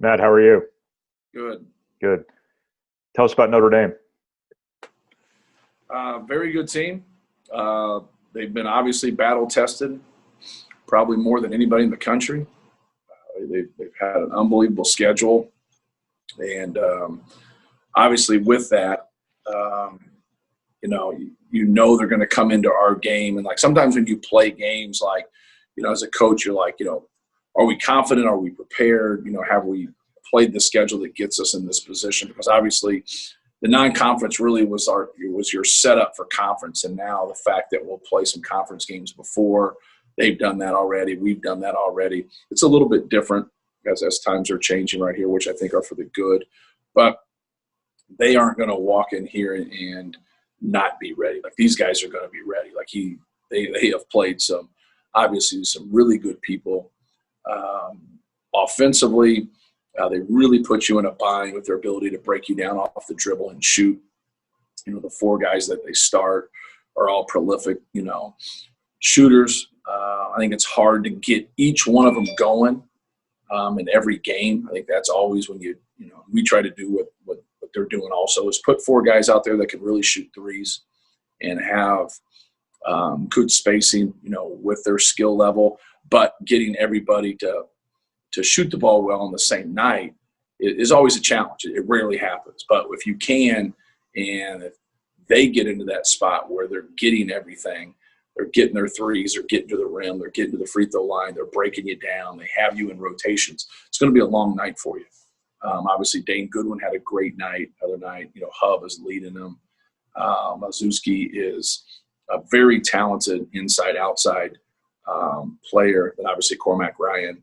Matt, how are you? Good. Good. Tell us about Notre Dame. Very good team. They've been obviously battle tested, probably more than anybody in the country. They've had an unbelievable schedule. And obviously, with that, um, they're going to come into our game. And like sometimes when you play games, like, as a coach, you're like, are we confident? Are we prepared? Have we played the schedule that gets us in this position? Because obviously, the non-conference really was your setup for conference, and now the fact that we'll play some conference games before they've done that already, we've done that already. It's a little bit different as times are changing right here, which I think are for the good. But they aren't going to walk in here and not be ready. Like these guys are going to be ready. Like they have played some really good people. Offensively, they really put you in a bind with their ability to break you down off the dribble and shoot. The four guys that they start are all prolific, shooters. I think it's hard to get each one of them going in every game. I think that's always when we try to do what they're doing also is put four guys out there that can really shoot threes and have good spacing, with their skill level, but getting everybody to shoot the ball well on the same night is always a challenge. It rarely happens. But if you can, and if they get into that spot where they're getting everything, they're getting their threes, they're getting to the rim, they're getting to the free throw line, they're breaking you down, they have you in rotations, it's going to be a long night for you. Obviously, Dane Goodwin had a great night the other night. Hub is leading them. Mazuski is a very talented inside-outside player. And obviously, Cormac Ryan,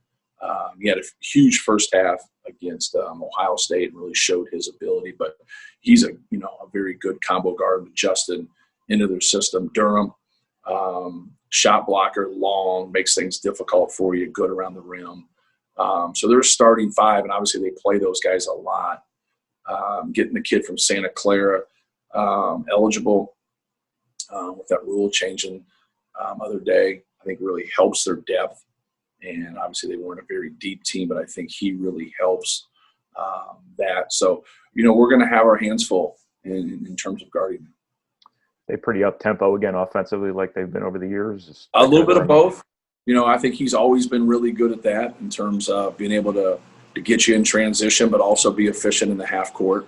he had a huge first half against Ohio State and really showed his ability. But he's a very good combo guard, adjusted into their system. Durham, shot blocker, long, makes things difficult for you, good around the rim. So they're starting five, and obviously they play those guys a lot. Getting the kid from Santa Clara eligible with that rule changing other day, I think really helps their depth. And obviously they weren't a very deep team, but I think he really helps that. So, we're going to have our hands full in terms of guarding them. They pretty up-tempo again offensively like they've been over the years? A little bit of both. I think he's always been really good at that in terms of being able to get you in transition, but also be efficient in the half court.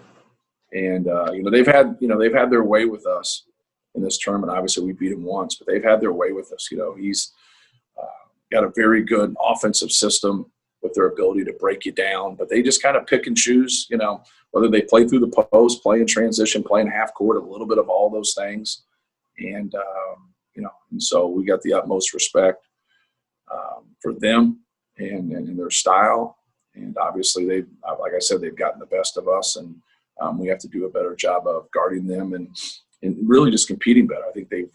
And they've had their way with us in this tournament. Obviously, we beat him once, but they've had their way with us. He's got a very good offensive system with their ability to break you down, but they just kind of pick and choose. Whether they play through the post, play in transition, play in half court, a little bit of all those things. And and so we got the utmost respect for them and their style. And obviously, like I said, they've gotten the best of us, and we have to do a better job of guarding them and really just competing better. I think they've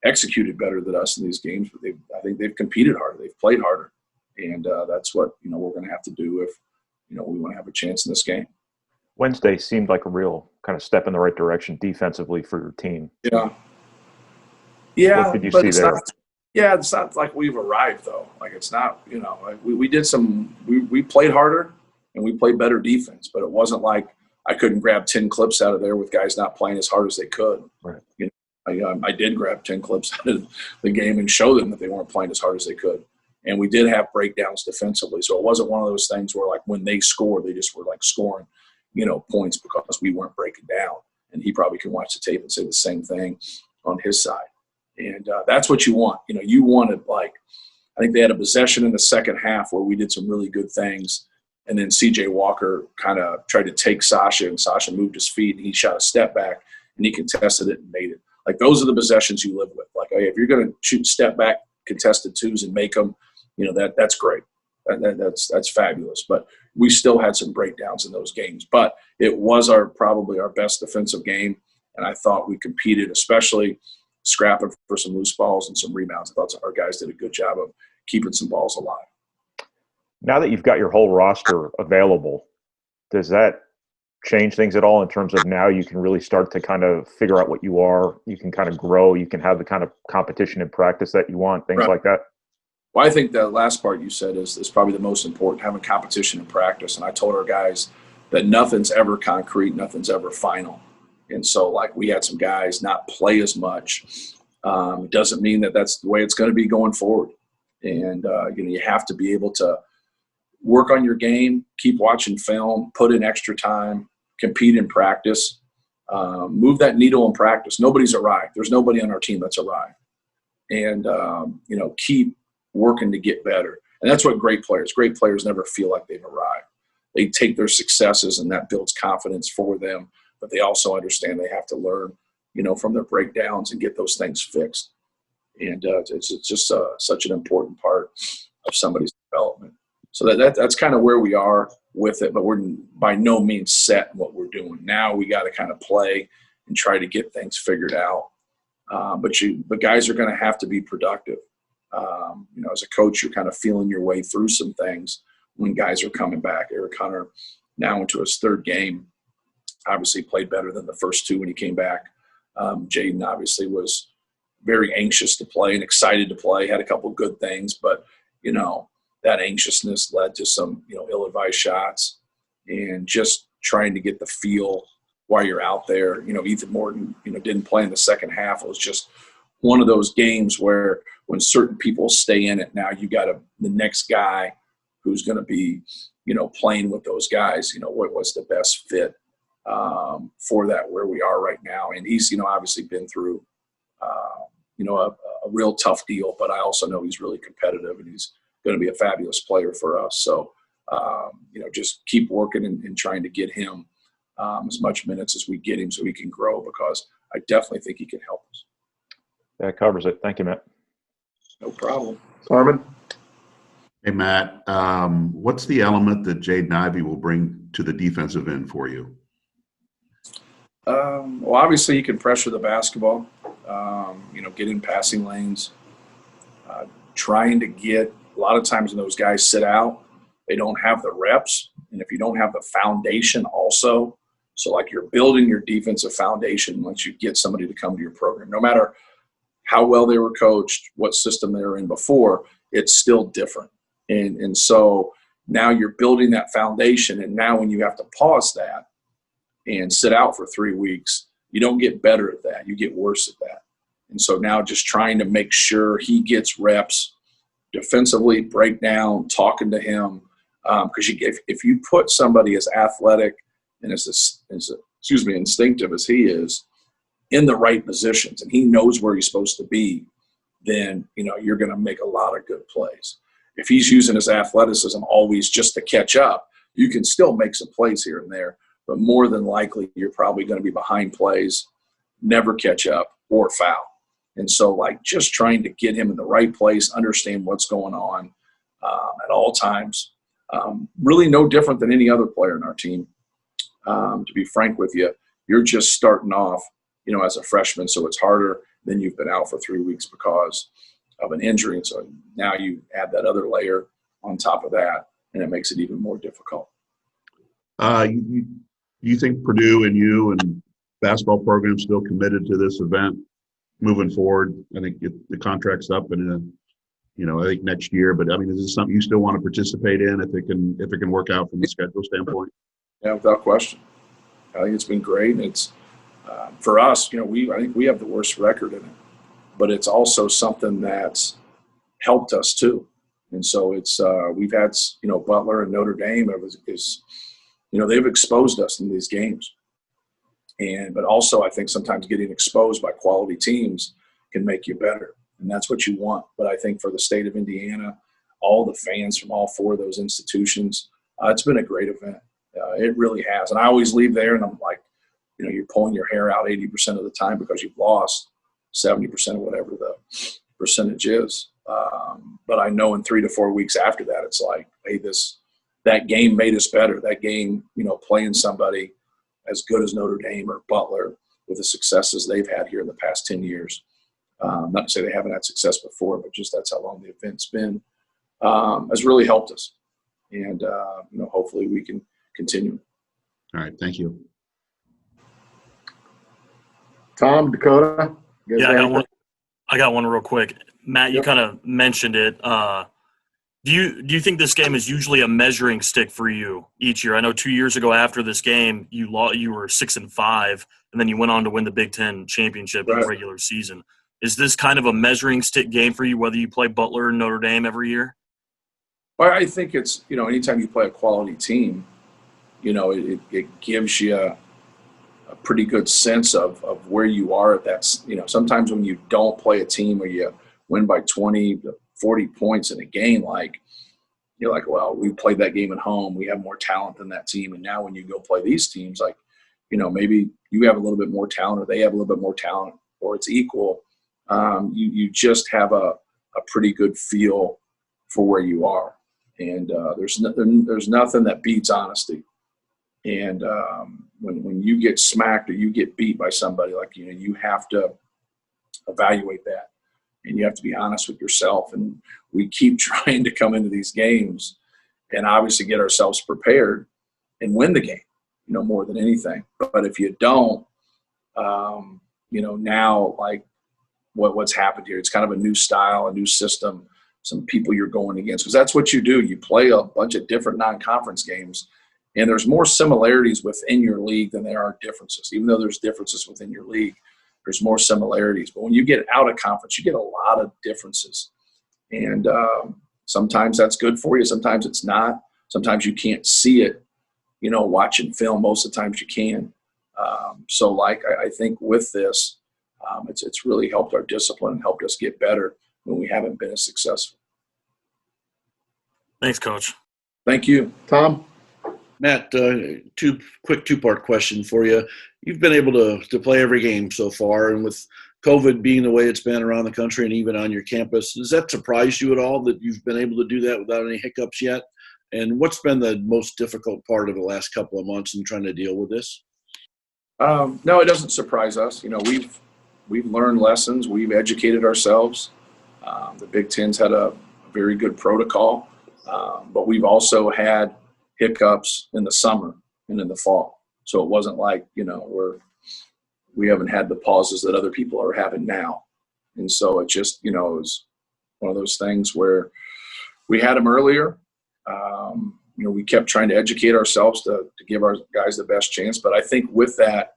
executed better than us in these games, but I think they've competed harder. They've played harder, and that's what we're going to have to do if we want to have a chance in this game. Wednesday seemed like a real kind of step in the right direction defensively for your team. Yeah. What did you see there? It's not like we've arrived though. Like it's not, we did we played harder and we played better defense, but it wasn't like I couldn't grab 10 clips out of there with guys not playing as hard as they could. Right. I did grab 10 clips out of the game and show them that they weren't playing as hard as they could. And we did have breakdowns defensively. So it wasn't one of those things where like when they scored, they just were like scoring, points because we weren't breaking down. And he probably can watch the tape and say the same thing on his side. And that's what you want. You wanted I think they had a possession in the second half where we did some really good things. And then C.J. Walker kind of tried to take Sasha, and Sasha moved his feet, and he shot a step back, and he contested it and made it. Like, those are the possessions you live with. Like, hey, if you're going to shoot step back contested twos and make them, that's great. That's fabulous. But we still had some breakdowns in those games. But it was probably our best defensive game, and I thought we competed, especially scrapping for some loose balls and some rebounds. I thought our guys did a good job of keeping some balls alive. Now that you've got your whole roster available, does that change things at all in terms of now you can really start to kind of figure out what you are, you can kind of grow, you can have the kind of competition and practice that you want, things Right. like that? Well, I think the last part you said is probably the most important, having competition in practice. And I told our guys that nothing's ever concrete, nothing's ever final. And so, like, we had some guys not play as much. It doesn't mean that that's the way it's going to be going forward. And, you have to be able to work on your game, keep watching film, put in extra time, compete in practice, move that needle in practice. Nobody's arrived. There's nobody on our team that's arrived. And, keep working to get better. And that's what great players never feel like they've arrived. They take their successes, and that builds confidence for them. But they also understand they have to learn, from their breakdowns and get those things fixed. And it's just such an important part of somebody's development. So that's kind of where we are with it, but we're by no means set in what we're doing. Now we got to kind of play and try to get things figured out. But guys are going to have to be productive. As a coach, you're kind of feeling your way through some things when guys are coming back. Eric Hunter, now into his third game, obviously played better than the first two when he came back. Jaden obviously was very anxious to play and excited to play, had a couple of good things, but, that anxiousness led to some, ill-advised shots, and just trying to get the feel while you're out there. Ethan Morton, didn't play in the second half. It was just one of those games where when certain people stay in it, now you got the next guy who's going to be, playing with those guys, what's the best fit for that, where we are right now. And he's, obviously been through, a real tough deal, but I also know he's really competitive, and he's going to be a fabulous player for us. So, just keep working and trying to get him as much minutes as we get him so he can grow, because I definitely think he can help us. That covers it. Thank you, Matt. No problem. Carmen? Hey, Matt, what's the element that Jaden Ivey will bring to the defensive end for you? Well, obviously, he can pressure the basketball, get in passing lanes, trying to get – a lot of times when those guys sit out, they don't have the reps. And if you don't have the foundation also, so like you're building your defensive foundation once you get somebody to come to your program, no matter how well they were coached, what system they were in before, it's still different. And so now you're building that foundation, and now when you have to pause that and sit out for 3 weeks, you don't get better at that. You get worse at that. And so now just trying to make sure he gets reps defensively, break down, talking to him, because if you put somebody as athletic and as instinctive as he is in the right positions, and he knows where he's supposed to be, then you're going to make a lot of good plays. If he's using his athleticism always just to catch up, you can still make some plays here and there, but more than likely you're probably going to be behind plays, never catch up, or foul. And so, just trying to get him in the right place, understand what's going on at all times. Really no different than any other player in our team. To be frank with you, you're just starting off, as a freshman, so it's harder than you've been out for 3 weeks because of an injury. And so now you add that other layer on top of that, and it makes it even more difficult. You think Purdue and you and basketball program still committed to this event moving forward? I think the contract's up in I think next year, but is this something you still want to participate in if it can work out from a schedule standpoint? Yeah, without question. I think it's been great. And it's for us, I think we have the worst record in it, but it's also something that's helped us too. And so it's we've had Butler and Notre Dame they've exposed us in these games. But also I think sometimes getting exposed by quality teams can make you better, and that's what you want. But I think for the state of Indiana, all the fans from all four of those institutions, it's been a great event. It really has. And I always leave there and I'm like, you're pulling your hair out 80% of the time because you've lost 70% of whatever the percentage is. But I know in 3 to 4 weeks after that, it's like, hey, that game made us better. That game, playing somebody as good as Notre Dame or Butler with the successes they've had here in the past 10 years. Not to say they haven't had success before, but just that's how long the event's been, has really helped us. And, hopefully we can continue. All right. Thank you. Tom, Dakota? Yeah, I got one real quick. Matt, you kind of mentioned it. Do you think this game is usually a measuring stick for you each year? I know 2 years ago after this game, you were 6-5, and then you went on to win the Big Ten championship in the regular season. Is this kind of a measuring stick game for you, whether you play Butler and Notre Dame every year? Well, I think it's, anytime you play a quality team, it gives you a pretty good sense of where you are at that. Sometimes when you don't play a team where you win by 20 to 40 points in a game, you're like, well, we played that game at home. We have more talent than that team. And now when you go play these teams, maybe you have a little bit more talent or they have a little bit more talent or it's equal. You just have a pretty good feel for where you are. And there's nothing that beats honesty. And when you get smacked or you get beat by somebody, you have to evaluate that. And you have to be honest with yourself. And we keep trying to come into these games and obviously get ourselves prepared and win the game, more than anything. But if you don't, now what's happened here, it's kind of a new style, a new system, some people you're going against. Because that's what you do. You play a bunch of different non-conference games. And there's more similarities within your league than there are differences. Even though there's differences within your league, there's more similarities. But when you get out of conference, you get a lot of differences. And sometimes that's good for you. Sometimes it's not. Sometimes you can't see it, watching film. Most of the times you can. I think with this, it's really helped our discipline and helped us get better when we haven't been as successful. Thanks, Coach. Thank you. Tom? Matt, two-part question for you. You've been able to play every game so far, and with COVID being the way it's been around the country and even on your campus, does that surprise you at all that you've been able to do that without any hiccups yet? And what's been the most difficult part of the last couple of months in trying to deal with this? No, it doesn't surprise us. We've learned lessons. We've educated ourselves. The Big Ten's had a very good protocol, but we've also had hiccups in the summer and in the fall. So it wasn't like, we haven't had the pauses that other people are having now. And so it just, it was one of those things where we had them earlier. We kept trying to educate ourselves to give our guys the best chance. But I think with that,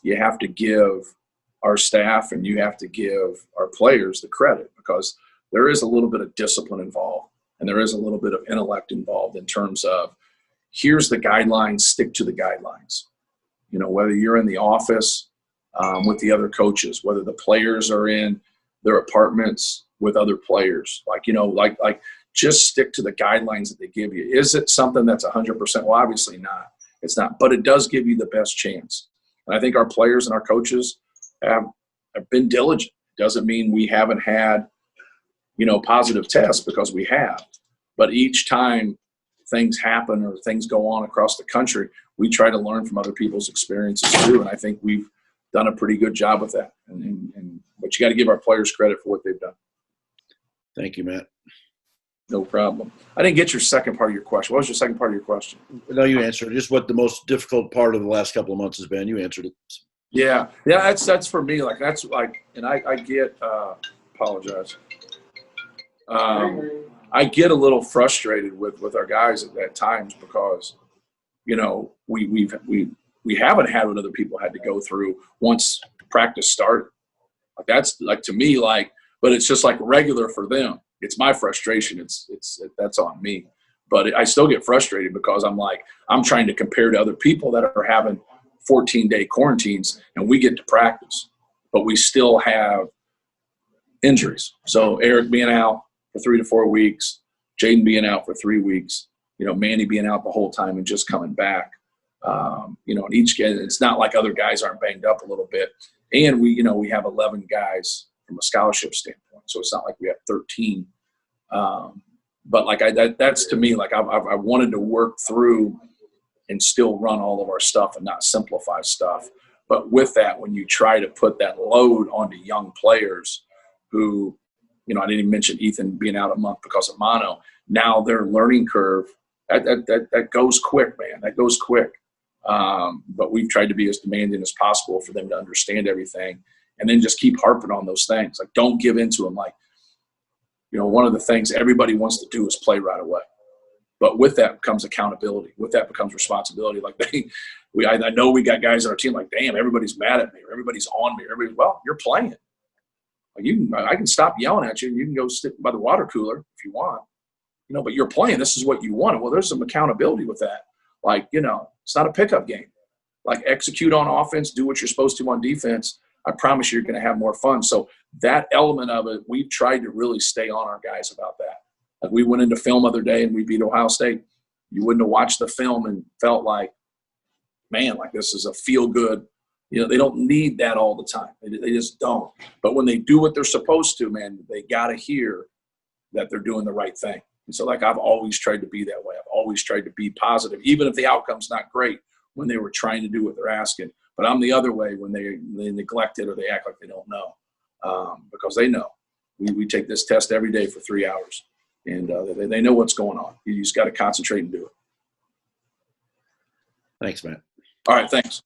you have to give our staff and you have to give our players the credit, because there is a little bit of discipline involved and there is a little bit of intellect involved in terms of, here's the guidelines, stick to the guidelines. Whether you're in the office with the other coaches, whether the players are in their apartments with other players, just stick to the guidelines that they give you. Is it something that's 100%? Well, obviously not. It's not, but it does give you the best chance. And I think our players and our coaches have been diligent. Doesn't mean we haven't had, positive tests, because we have. But each time things happen or things go on across the country, we try to learn from other people's experiences too. And I think we've done a pretty good job with that. But you got to give our players credit for what they've done. Thank you, Matt. No problem. I didn't get your second part of your question. What was your second part of your question? No, you answered it. Just what the most difficult part of the last couple of months has been. You answered it. Yeah. That's for me. And I get. Apologize. I get a little frustrated with our guys at times because, we haven't had what other people had to go through once practice started. That's to me, but it's just regular for them. It's my frustration. That's on me. But I still get frustrated because I'm trying to compare to other people that are having 14-day quarantines and we get to practice, but we still have injuries. So Eric being out for 3 to 4 weeks, Jaden being out for 3 weeks, Manny being out the whole time and just coming back. In each game, it's not like other guys aren't banged up a little bit. And we have 11 guys from a scholarship standpoint. So it's not like we have 13. But that's to me, I wanted to work through and still run all of our stuff and not simplify stuff. But with that, when you try to put that load onto young players who, I didn't even mention Ethan being out a month because of mono. Now their learning curve, that goes quick, man. That goes quick. But we've tried to be as demanding as possible for them to understand everything and then just keep harping on those things. Don't give into them. one of the things everybody wants to do is play right away. But with that comes accountability. With that becomes responsibility. Like I know we got guys on our team like, damn, everybody's mad at me or everybody's on me. Well, you're playing. Like I can stop yelling at you and you can go sit by the water cooler if you want, but you're playing. This is what you want. Well, there's some accountability with that. Like, it's not a pickup game. Like execute on offense, do what you're supposed to on defense. I promise you're going to have more fun. So that element of it, we've tried to really stay on our guys about that. Like we went into film the other day and we beat Ohio State. You wouldn't have watched the film and felt like, man, like this is a feel good. They don't need that all the time. They just don't. But when they do what they're supposed to, man, they got to hear that they're doing the right thing. And so, like, I've always tried to be that way. I've always tried to be positive, even if the outcome's not great when they were trying to do what they're asking. But I'm the other way when they neglect it or they act like they don't know, because they know. We take this test every day for 3 hours, and they know what's going on. You just got to concentrate and do it. Thanks, Matt. All right, thanks.